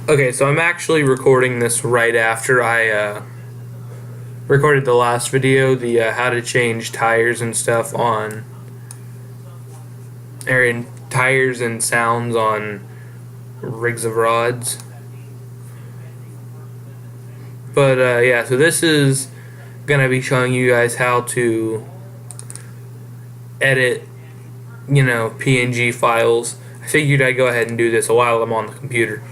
Okay, so I'm actually recording this right after I recorded the last video, the how to change tires and stuff on, or in tires and sounds on rigs of rods. But yeah, so this is gonna be showing you guys how to edit, PNG files. I figured I'd go ahead and do this while I'm on the computer.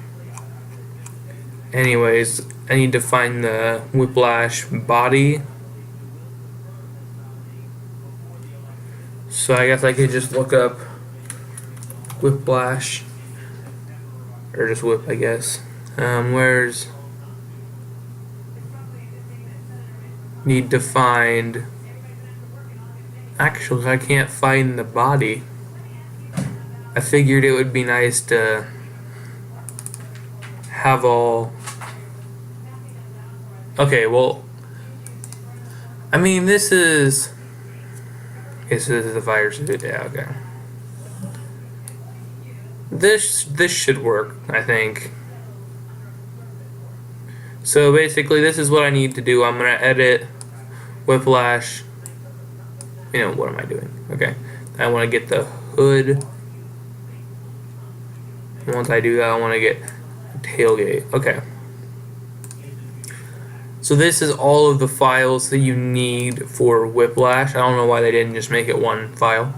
Anyways, I need to find the Whiplash body. So I guess I could just look up Whiplash, or just Whip, I guess. Where's need to find? Actually, I can't find the body. I figured it would be nice to have all. Okay, well, I mean, this is. Okay, so this is the fire suit. Yeah, okay. This should work, I think. So basically, this is what I need to do. I'm gonna edit Whiplash. What am I doing? Okay, I want to get the hood. Once I do that, I want to get tailgate. Okay. So this is all of the files that you need for Whiplash. I don't know why they didn't just make it one file.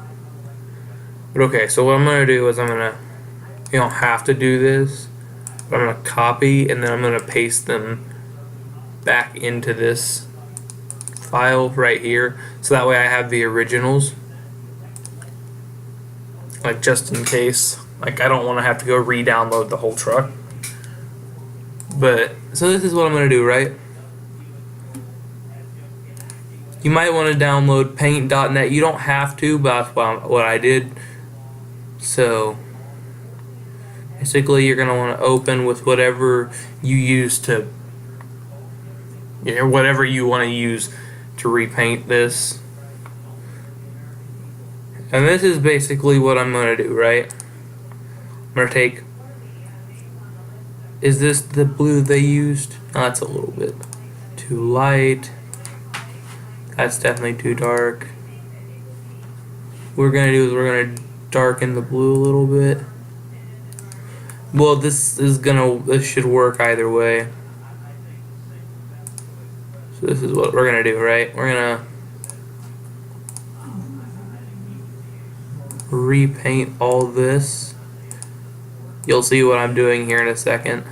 But okay, so what I'm going to do is I'm going to, you don't have to do this, but I'm going to copy and then I'm going to paste them back into this file right here. So that way I have the originals. Like just in case. Like I don't want to have to go re-download the whole truck. But, so this is what I'm going to do, right? You might want to download paint.net. You don't have to, but that's what I did. So basically you're going to want to open with whatever you use to, whatever you want to use to repaint this. And this is basically what I'm going to do, right? I'm going to take, is this the blue they used? Oh, that's a little bit too light. That's definitely too dark. What we're gonna do is we're gonna darken the blue a little bit. Well, this should work either way. So this is what we're gonna do, right? We're gonna repaint all this. You'll see what I'm doing here in a second.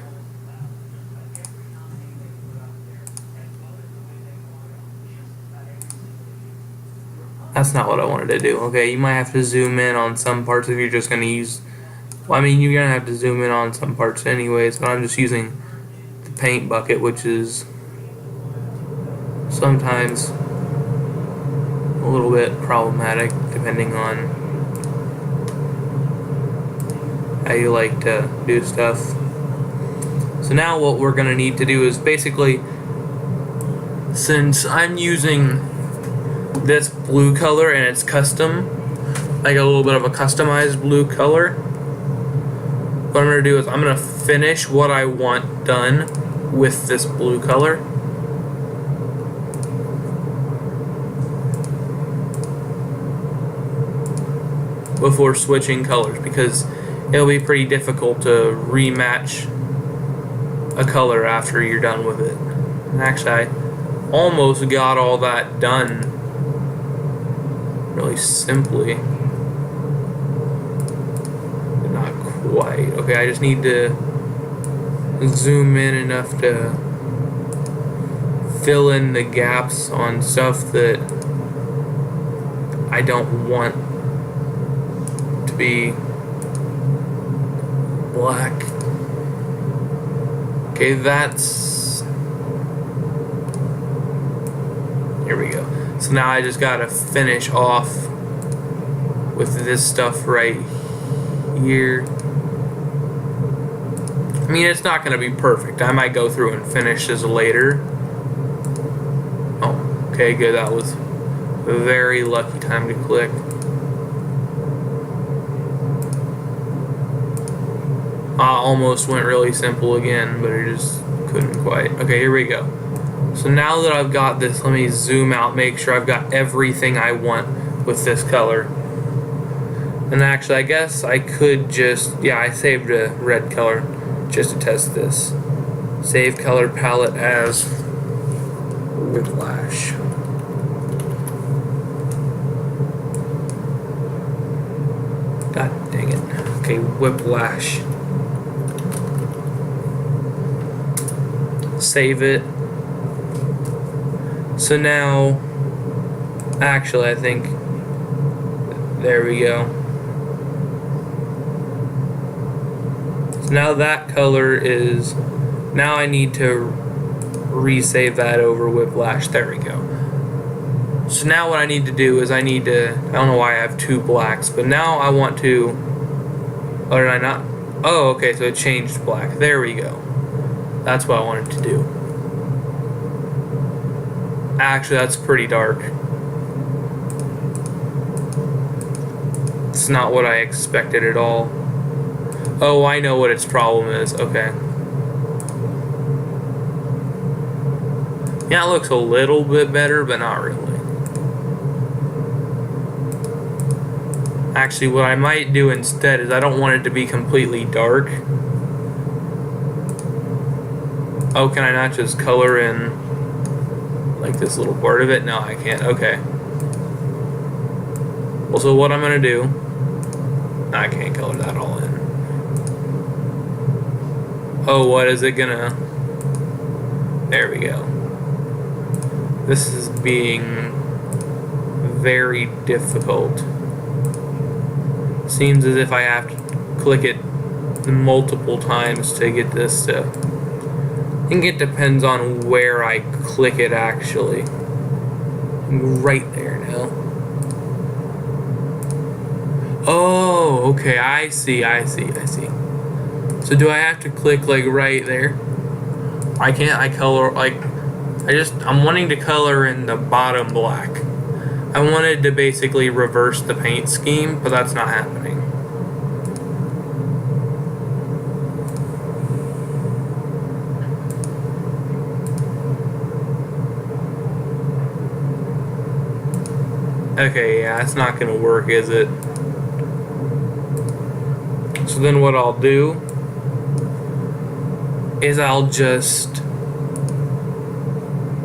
That's not what I wanted to do. Okay, you might have to zoom in on some parts if you're just going to use... Well, I mean, you're going to have to zoom in on some parts anyways, but I'm just using the paint bucket, which is sometimes a little bit problematic depending on how you like to do stuff. So now what we're going to need to do is basically, since I'm using this blue color and it's custom, like a little bit of a customized blue color, what I'm going to do is I'm going to finish what I want done with this blue color. Before switching colors, because it'll be pretty difficult to rematch a color after you're done with it. And actually, I almost got all that done really simply, but not quite. Okay, I just need to zoom in enough to fill in the gaps on stuff that I don't want to be black. Okay, that's... Here we go. So now I just gotta finish off with this stuff right here. I mean, it's not gonna be perfect. I might go through and finish this later. Oh, okay, good. That was a very lucky time to click. I almost went really simple again, but it just couldn't quite. Okay, here we go. So now that I've got this, let me zoom out, make sure I've got everything I want with this color. And actually, I guess I could just, yeah, I saved a red color just to test this. Save color palette as Whiplash. God dang it. Okay, Whiplash. Save it. So now, actually, I think, there we go. So now that color is, now I need to resave that over Whiplash. There we go. So now what I need to do is I need to, I don't know why I have two blacks, but now I want to, or did I not? Oh, okay, so it changed black. There we go. That's what I wanted to do. Actually, that's pretty dark. It's not what I expected at all. Oh, I know what its problem is. Okay. Yeah, it looks a little bit better, but not really. Actually, what I might do instead is I don't want it to be completely dark. Oh, can I not just color in like this little part of it? No, I can't. Okay. Well, so what I'm gonna do, I can't color that all in. Oh, what is it gonna, there we go. This is being very difficult. Seems as if I have to click it multiple times to get this to, I think it depends on where I click it actually. Right there now. Oh, okay, I see. So do I have to click like right there? I can't, I color, like, I'm wanting to color in the bottom black. I wanted to basically reverse the paint scheme, but that's not happening. Okay, yeah, it's not gonna work, is it? So then what I'll do is I'll just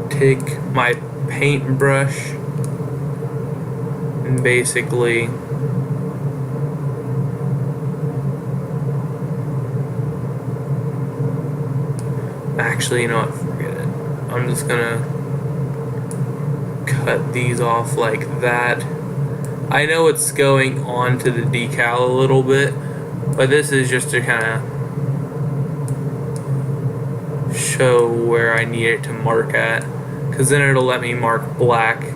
take my paintbrush and basically actually, you know what, forget it. I'm just gonna cut these off like that. I know it's going onto the decal a little bit, but this is just to kind of show where I need it to mark at, because then it'll let me mark black.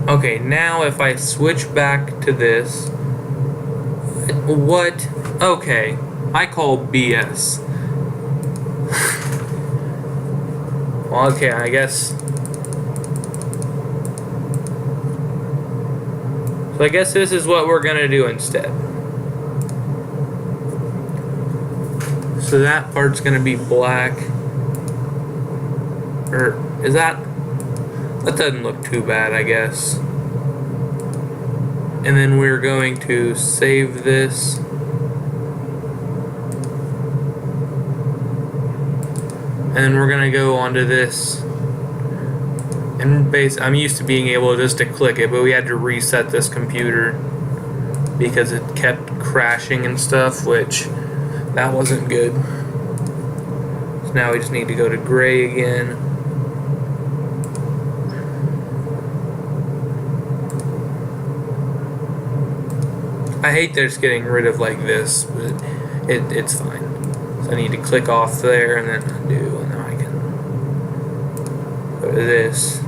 Okay, now if I switch back to this, what? Okay, I call BS. Well, okay, I guess. So I guess this is what we're gonna do instead. So that part's gonna be black. Or is that? That doesn't look too bad, I guess. And then we're going to save this. And then we're gonna go onto this. And I'm used to being able just to click it, but we had to reset this computer because it kept crashing and stuff, which that wasn't good. So now we just need to go to gray again. I hate that it's getting rid of like this, but it's fine. So I need to click off there and then undo, and then I can go to this.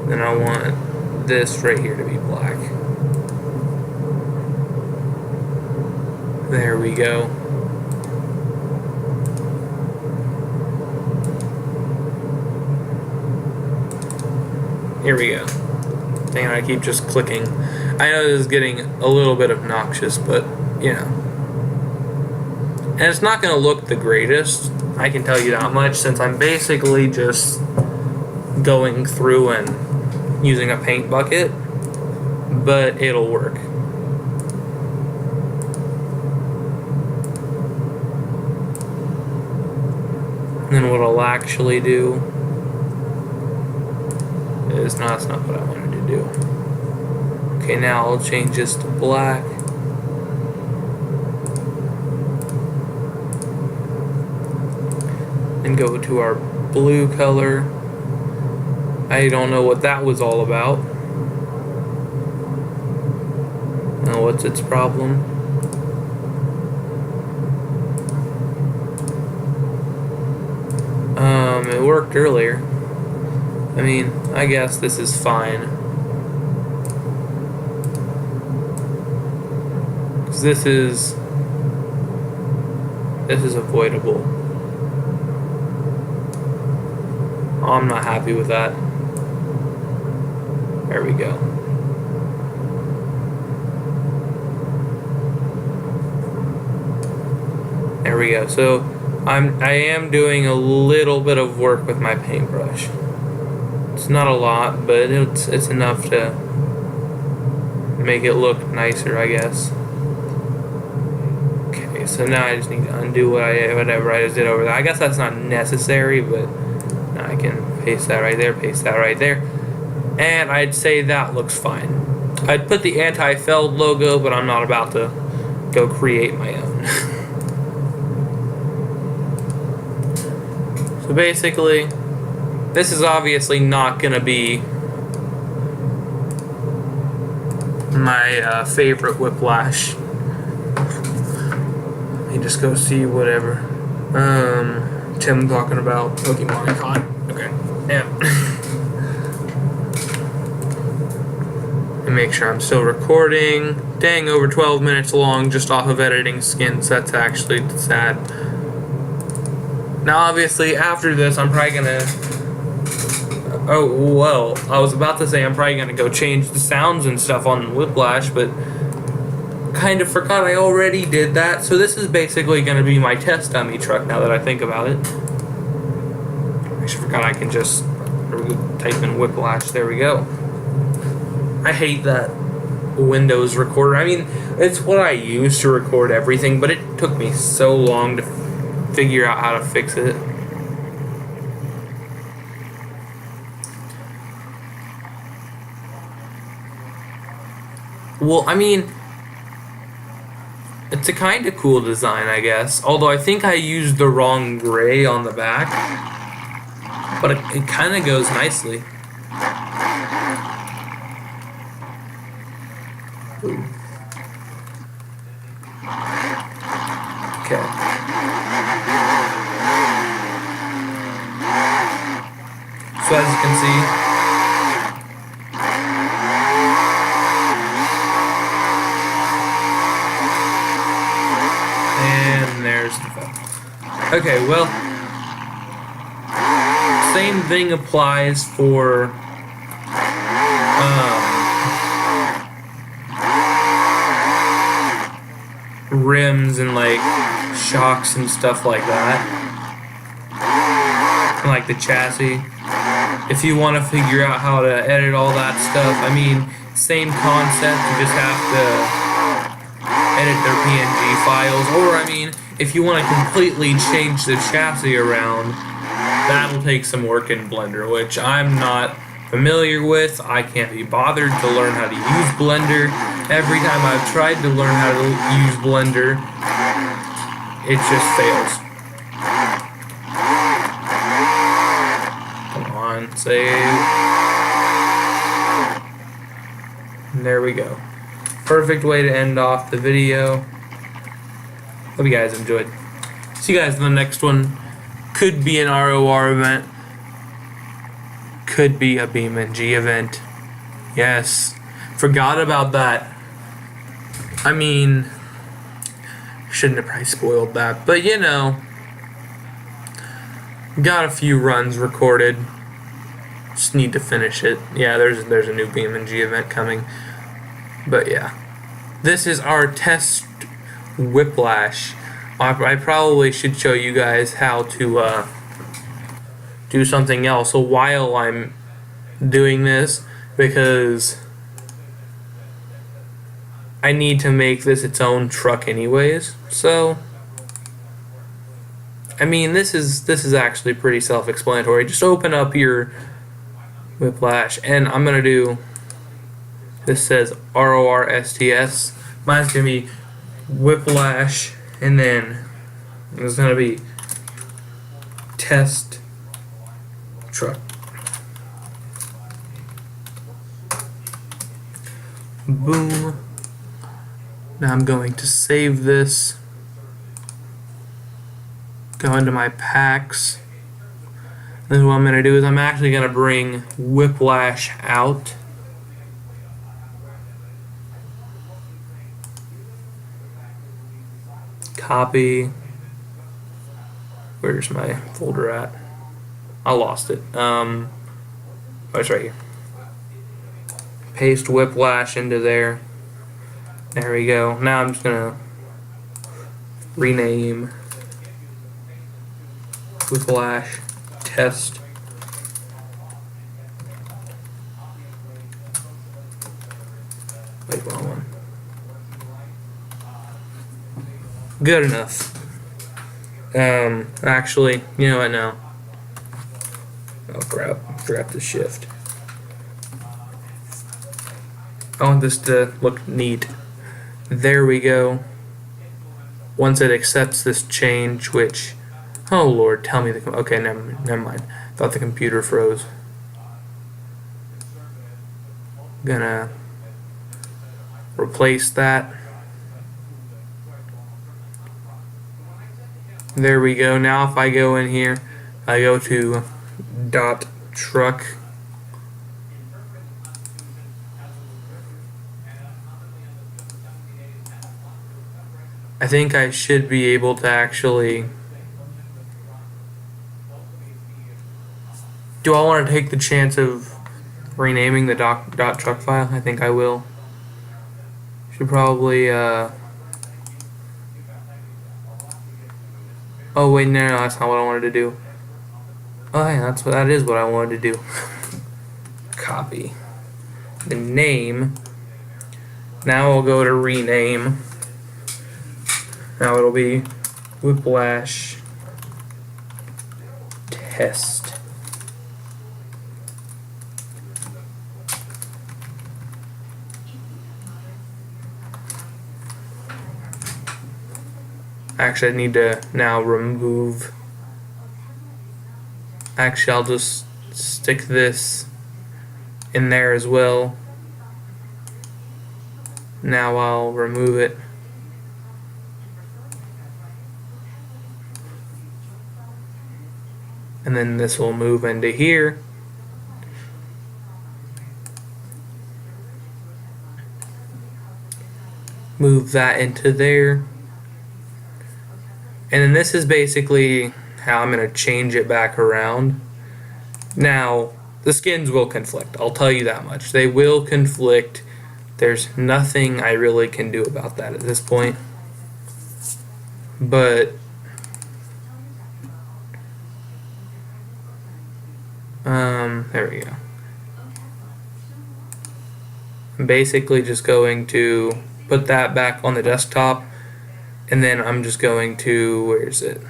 Then I want this right here to be black. There we go. Here we go. Dang it, I keep just clicking. I know this is getting a little bit obnoxious, but, you know. And it's not going to look the greatest, I can tell you that much, since I'm basically just going through and using a paint bucket, but it'll work. And then what I'll actually do is, no, that's not what I wanted to do. Okay, now I'll change this to black. And go to our blue color. I don't know what that was all about. Now what's its problem? It worked earlier. I mean, I guess this is fine. 'Cause this is avoidable. I'm not happy with that. There we go. There we go. So I am doing a little bit of work with my paintbrush. It's not a lot, but it's enough to make it look nicer, I guess. Okay, so now I just need to undo whatever I just did over there. I guess that's not necessary, but now I can paste that right there, paste that right there. And I'd say that looks fine. I'd put the anti-feld logo, but I'm not about to go create my own. So basically, this is obviously not going to be my favorite Whiplash. Let me just go see whatever Tim talking about Pokemon Con. Okay, yeah. And make sure I'm still recording. Dang, over 12 minutes long just off of editing skins. That's actually sad. Now, obviously, after this, I'm probably gonna... Oh, well, I was about to say I'm probably gonna go change the sounds and stuff on Whiplash, but kind of forgot I already did that. So this is basically gonna be my test dummy truck now that I think about it. I actually forgot I can just type in Whiplash. There we go. I hate that Windows recorder. I mean, it's what I use to record everything, but it took me so long to figure out how to fix it. Well, I mean, it's a kind of cool design, I guess. Although I think I used the wrong gray on the back. But it kind of goes nicely. Ooh. Okay. So as you can see, and there's the phone. Okay, well, same thing applies for rims and like shocks and stuff like that, and like the chassis. If you want to figure out how to edit all that stuff, I mean, same concept, you just have to edit their PNG files. Or I mean, if you want to completely change the chassis around, that'll take some work in Blender, which I'm not familiar with. I can't be bothered to learn how to use Blender. Every time I've tried to learn how to use Blender, it just fails. Come on, save. And there we go. Perfect way to end off the video. Hope you guys enjoyed. See you guys in the next one. Could be an ROR event. Could be a BeamNG event. Yes. Forgot about that. I mean, shouldn't have probably spoiled that, but you know, got a few runs recorded. Just need to finish it. Yeah, there's a new BeamNG event coming, but yeah, this is our test Whiplash. I probably should show you guys how to do something else while I'm doing this, because I need to make this its own truck anyways. So I mean, this is actually pretty self-explanatory. Just open up your Whiplash, and I'm gonna do, this says RORSTS. Mine's gonna be Whiplash, and then there's gonna be test truck. Boom. Now I'm going to save this. Go into my packs. Then what I'm going to do is I'm actually going to bring Whiplash out. Copy. Where's my folder at? I lost it. Oh, it's right here. Paste Whiplash into there. There we go. Now I'm just going to rename Whiplash test. Wait, wrong one. Good enough. Actually, you know what now? Oh crap, forgot to shift. I want this to look neat. There we go. Once it accepts this change, which, oh Lord, tell me okay, never mind. Thought the computer froze. Gonna replace that. There we go. Now if I go in here, I go to dot truck. I think I should be able to actually. Do I want to take the chance of renaming the dot truck file? I think I will. Should probably oh wait, no, that's not what I wanted to do. Oh yeah, that is what I wanted to do. Copy the name. Now I'll go to rename. Now it'll be Whiplash test. Actually, I need to now remove. Actually, I'll just stick this in there as well. Now I'll remove it. And then this will move into here. Move that into there. And then this is basically how I'm going to change it back around. Now, the skins will conflict. I'll tell you that much. They will conflict. There's nothing I really can do about that at this point. But there we go. I'm basically just going to put that back on the desktop, and then I'm just going to, where is it?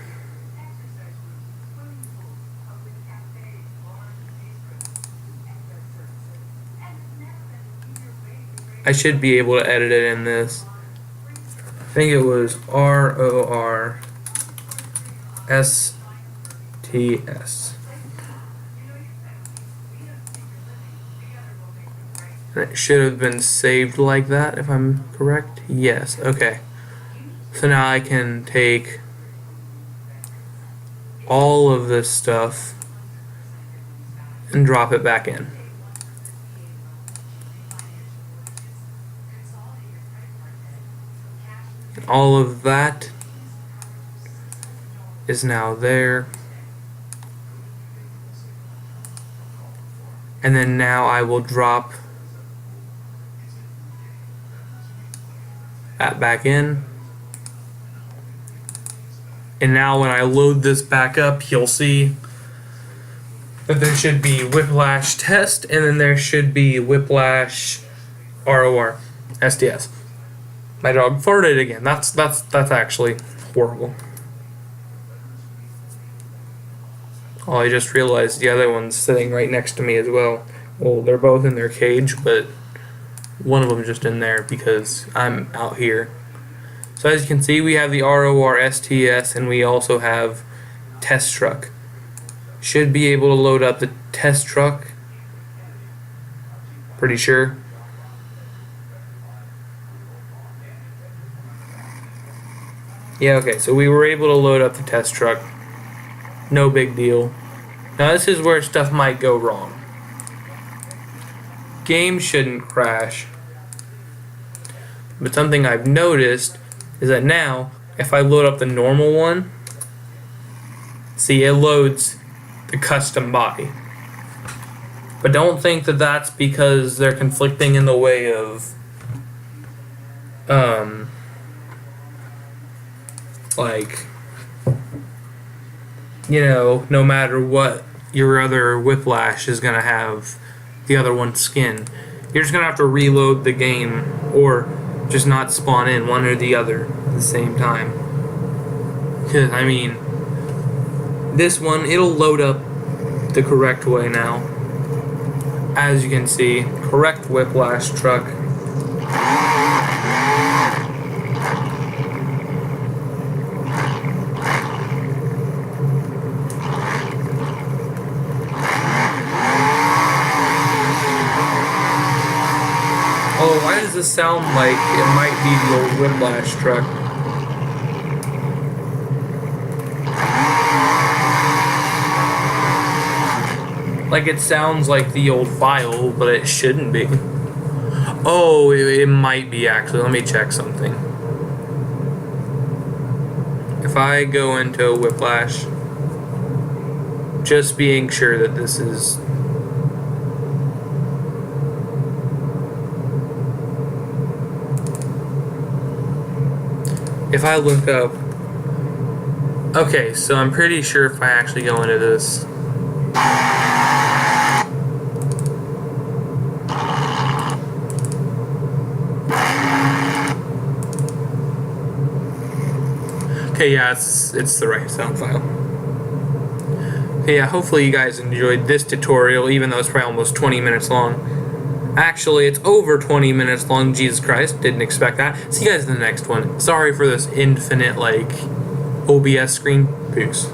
I should be able to edit it in this. I think it was RORSTS. And it should have been saved like that, if I'm correct. Yes, okay. So now I can take all of this stuff and drop it back in. All of that is now there. And then now I will drop that back in. And now when I load this back up, you'll see that there should be Whiplash Test, and then there should be Whiplash ROR STS. My dog farted again. That's actually horrible. Oh, I just realized the other one's sitting right next to me as well. Well, they're both in their cage, but one of them just in there because I'm out here. So as you can see, we have the ROR STS, and we also have Test Truck. Should be able to load up the Test Truck. Pretty sure. Yeah, okay, so we were able to load up the Test Truck. No big deal. Now this is where stuff might go wrong. Game shouldn't crash. But something I've noticed is that now, if I load up the normal one, see, it loads the custom body. But don't think that that's because they're conflicting in the way of like, you know, no matter what, your other Whiplash is gonna have the other one's skin. You're just gonna have to reload the game, or just not spawn in one or the other at the same time. Cause I mean, this one, it'll load up the correct way now. As you can see, correct Whiplash truck. Oh, why does this sound like it might be the old Whiplash truck? Like it sounds like the old file, but it shouldn't be. Oh, it might be actually. Let me check something. If I go into Whiplash, just being sure that this is... If I look up... Okay, so I'm pretty sure if I actually go into this... Okay, yeah, it's the right sound file. Okay, yeah, hopefully you guys enjoyed this tutorial, even though it's probably almost 20 minutes long. Actually, it's over 20 minutes long. Jesus Christ, didn't expect that. See you guys in the next one. Sorry for this infinite, like, OBS screen. Peace.